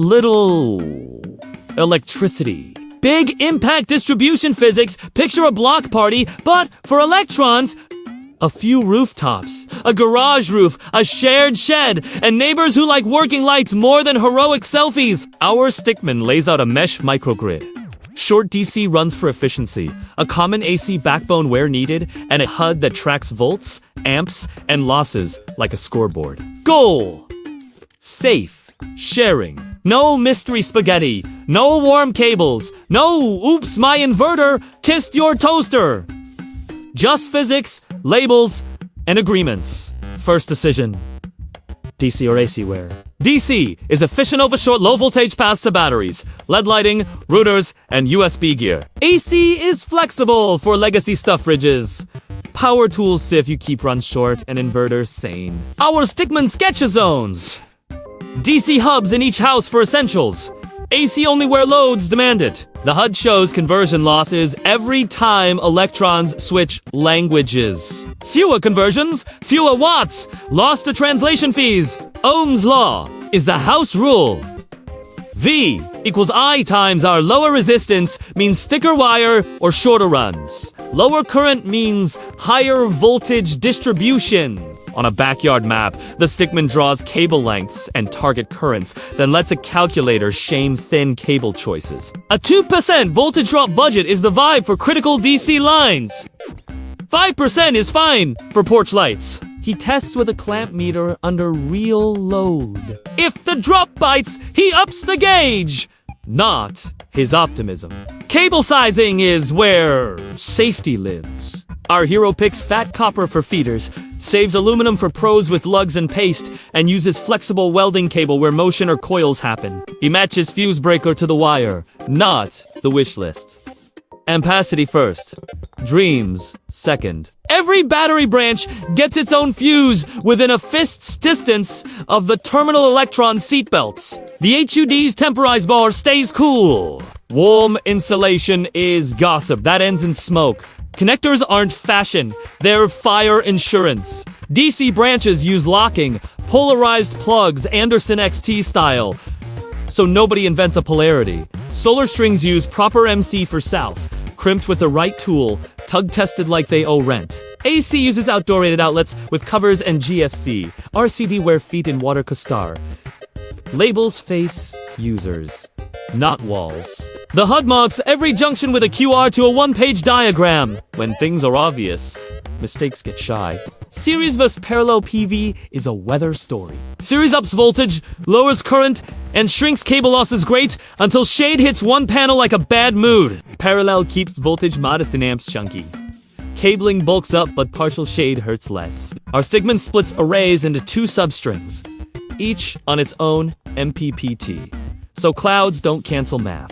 little electricity. Big impact distribution physics, picture a block party, but for electrons, a few rooftops, a garage roof, a shared shed, and neighbors who like working lights more than heroic selfies. Our stickman lays out a mesh microgrid. Short DC runs for efficiency, a common AC backbone where needed, and a HUD that tracks volts, amps, and losses like a scoreboard. Goal: safe sharing. No mystery spaghetti, no warm cables, no oops my inverter kissed your toaster. Just physics, labels, and agreements. First decision: DC or AC wear. DC is efficient over short low voltage paths to batteries, LED lighting, routers, and USB gear. AC is flexible for legacy stuff fridges. Power tools sieve you keep runs short and inverters sane. Our stickman sketch zones. DC hubs in each house for essentials. AC only where loads demand it. The HUD shows conversion losses every time electrons switch languages. Fewer conversions, fewer watts, lost to translation fees. Ohm's law is the house rule. V equals I times our lower resistance means thicker wire or shorter runs. Lower current means higher voltage distribution. On a backyard map, the stickman draws cable lengths and target currents, then lets a calculator shame thin cable choices. A 2% voltage drop budget is the vibe for critical DC lines. 5% is fine for porch lights. He tests with a clamp meter under real load. If the drop bites, he ups the gauge. Not his optimism. Cable sizing is where safety lives. Our hero picks fat copper for feeders, saves aluminum for pros with lugs and paste, and uses flexible welding cable where motion or coils happen. He matches fuse breaker to the wire, not the wish list. Ampacity first, dreams second. Every battery branch gets its own fuse within a fist's distance of the terminal electron seatbelts. The HUD's temporized bar stays cool. Warm insulation is gossip. That ends in smoke. Connectors aren't fashion, they're fire insurance. DC branches use locking, polarized plugs, Anderson XT style, so nobody invents a polarity. Solar strings use proper MC for south, crimped with the right tool, tug-tested like they owe rent. AC uses outdoor rated outlets with covers and GFC. RCD wear feet in water costar. Labels face users, not walls. The HUD marks every junction with a QR to a one-page diagram. When things are obvious, mistakes get shy. Series vs parallel PV is a weather story. Series ups voltage, lowers current, and shrinks cable losses great until shade hits one panel like a bad mood. Parallel keeps voltage modest and amps chunky. Cabling bulks up, but partial shade hurts less. Our stickman splits arrays into two substrings, each on its own MPPT, so clouds don't cancel math.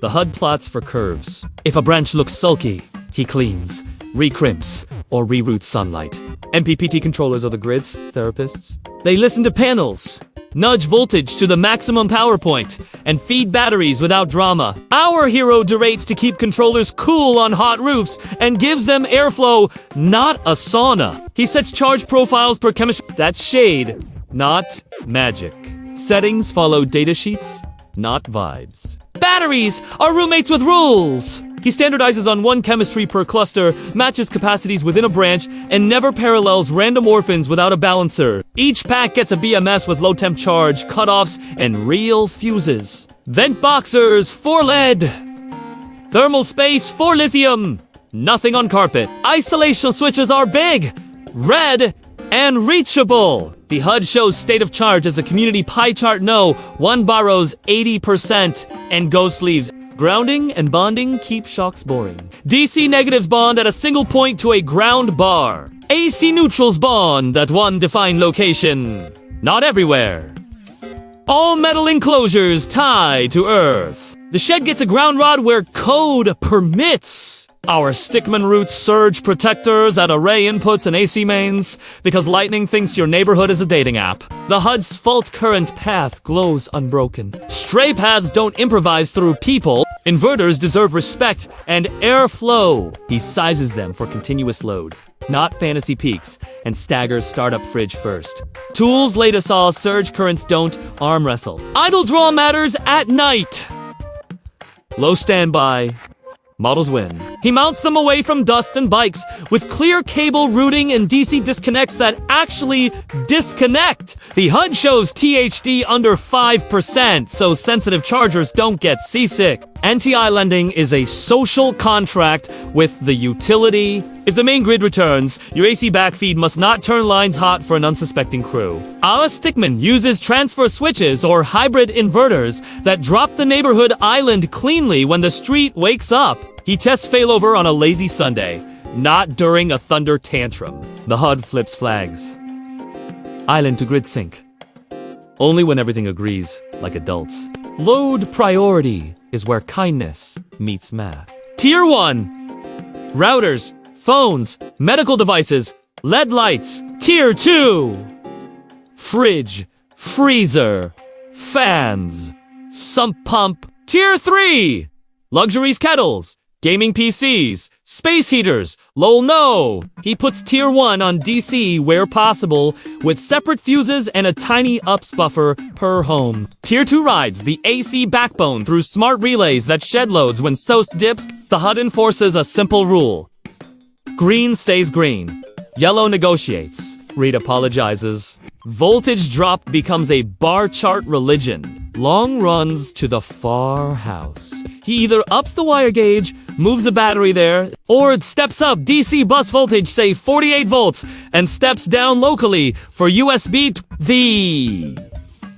The HUD plots for curves. If a branch looks sulky, he cleans, recrimps, or reroutes sunlight. MPPT controllers are the grid's therapists. They listen to panels, nudge voltage to the maximum power point, and feed batteries without drama. Our hero derates to keep controllers cool on hot roofs and gives them airflow, not a sauna. He sets charge profiles per chemistry. That's shade, not magic. Settings follow datasheets, not vibes. Batteries are roommates with rules. He standardizes on one chemistry per cluster, matches capacities within a branch, and never parallels random orphans without a balancer. Each pack gets a BMS with low temp charge, cutoffs, and real fuses. Vent boxers for lead. Thermal space for lithium. Nothing on carpet. Isolation switches are big, red, and reachable. The HUD shows state of charge as a community pie chart. No, one borrows 80% and ghost leaves. Grounding and bonding keep shocks boring. DC negatives bond at a single point to a ground bar. AC neutrals bond at one defined location. Not everywhere. All metal enclosures tie to earth. The shed gets a ground rod where code permits. Our stickman routes surge protectors at array inputs and AC mains because lightning thinks your neighborhood is a dating app. The HUD's fault current path glows unbroken. Stray paths don't improvise through people. Inverters deserve respect and airflow. He sizes them for continuous load. not fantasy peaks, and stagger startup fridge first. Tools later saw surge currents don't arm wrestle. Idle draw matters at night. Low standby. Models win. He mounts them away from dust and bikes with clear cable routing and DC disconnects that actually disconnect. The HUD shows THD under 5%, so sensitive chargers don't get seasick. NTI lending is a social contract with the utility. If the main grid returns, your AC backfeed must not turn lines hot for an unsuspecting crew. Our stickman uses transfer switches or hybrid inverters that drop the neighborhood island cleanly when the street wakes up. He tests failover on a lazy Sunday, not during a thunder tantrum. The HUD flips flags. Island to grid sync. Only when everything agrees, like adults. Load priority is where kindness meets math. Tier 1. Routers, phones, medical devices, LED lights. Tier 2. Fridge, freezer, fans, sump pump. Tier 3. Luxuries kettles, gaming PCs, space heaters. Lol no! He puts tier 1 on DC where possible, with separate fuses and a tiny ups buffer per home. Tier 2 rides the AC backbone through smart relays that shed loads when SOS dips. The HUD enforces a simple rule. Green stays green. Yellow negotiates. Reed apologizes. Voltage drop becomes a bar chart religion. Long runs to the far house. He either ups the wire gauge, moves a battery there, or steps up DC bus voltage, say 48 volts, and steps down locally for USB V.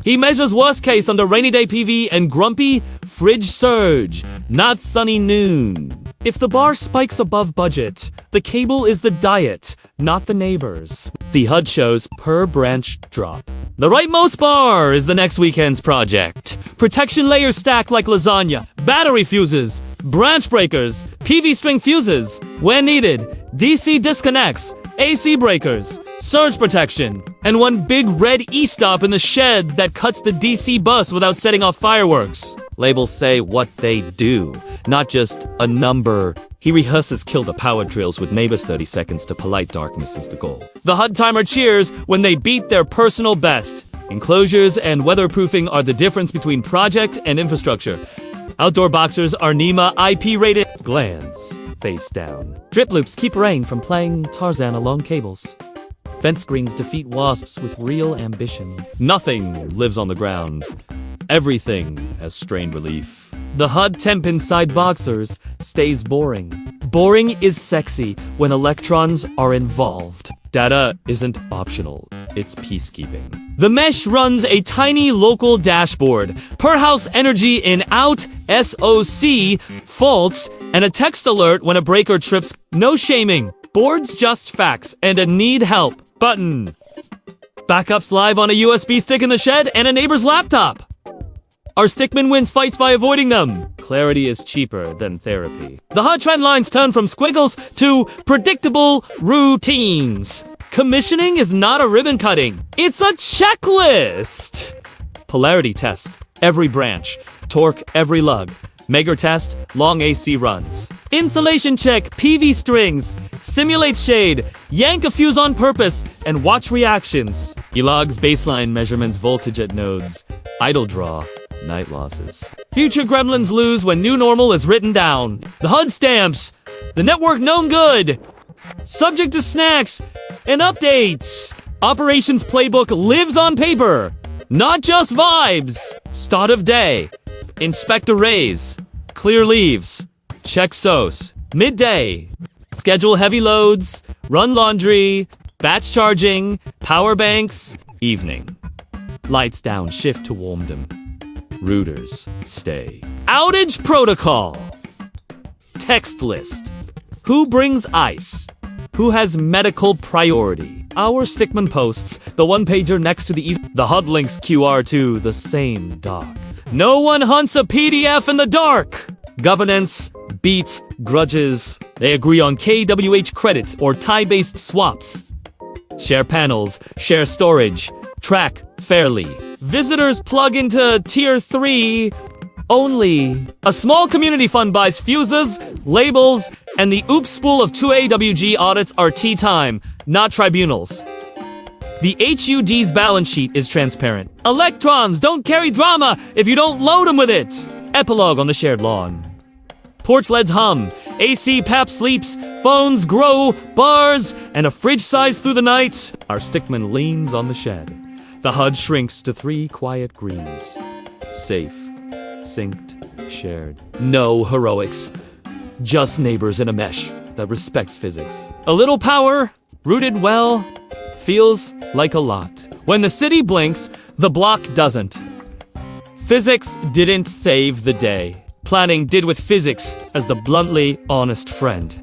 He measures worst case under rainy day PV and grumpy fridge surge, not sunny noon. If the bar spikes above budget, the cable is the diet, not the neighbors. The HUD shows per branch drop. The rightmost bar is the next weekend's project. Protection layers stacked like lasagna, battery fuses, branch breakers, PV string fuses. When needed, DC disconnects, AC breakers, surge protection, and one big red E-stop in the shed that cuts the DC bus without setting off fireworks. Labels say what they do, not just a number. He rehearses kill the power drills with neighbors 30 seconds to polite darkness is the goal. The HUD timer cheers when they beat their personal best. Enclosures and weatherproofing are the difference between project and infrastructure. Outdoor boxers are NEMA IP rated. Glands face down. Drip loops keep rain from playing Tarzan along cables. Fence screens defeat wasps with real ambition. Nothing lives on the ground. Everything has strained relief. The HUD temp inside boxers stays boring. Boring is sexy when electrons are involved. Data isn't optional, it's peacekeeping. The mesh runs a tiny local dashboard, per house energy in out, SOC, faults, and a text alert when a breaker trips. No shaming, boards just facts, and a need help button. Backups live on a USB stick in the shed and a neighbor's laptop. Our stickman wins fights by avoiding them. Clarity is cheaper than therapy. The HUD trend lines turn from squiggles to predictable routines. Commissioning is not a ribbon cutting. It's a checklist. Polarity test, every branch. Torque, every lug. Megger test, long AC runs. Insulation check, PV strings. Simulate shade, yank a fuse on purpose, and watch reactions. He logs baseline measurements, voltage at nodes. Idle draw. Night losses. Future gremlins lose when new normal is written down. The HUD stamps. The network known good. Subject to snacks and updates. Operations playbook lives on paper, not just vibes. Start of day. Inspect arrays. Clear leaves. Check SOS. Midday. Schedule heavy loads. Run laundry. Batch charging. Power banks. Evening. Lights down. Shift to warmdom. Routers, stay. Outage protocol. Text list. Who brings ice? Who has medical priority? Our stickman posts the one-pager next to the HUD links QR to the same doc. No one hunts a PDF in the dark. Governance, beats, grudges. They agree on KWH credits or tie-based swaps. Share panels, share storage, track fairly. Visitors plug into tier 3. Only a small community fund buys fuses, labels, and the oops spool of 2AWG audits are tea time, not tribunals. The HUD's balance sheet is transparent. Electrons don't carry drama if you don't load them with it. Epilogue on the shared lawn. Porch LEDs hum, AC pap sleeps, phones grow, bars, and a fridge sighs through the night. Our stickman leans on the shed. The HUD shrinks to 3 quiet greens. Safe, synced, shared. No heroics. Just neighbors in a mesh that respects physics. A little power, rooted well, feels like a lot. When the city blinks, the block doesn't. Physics didn't save the day. Planning did with physics as the bluntly honest friend.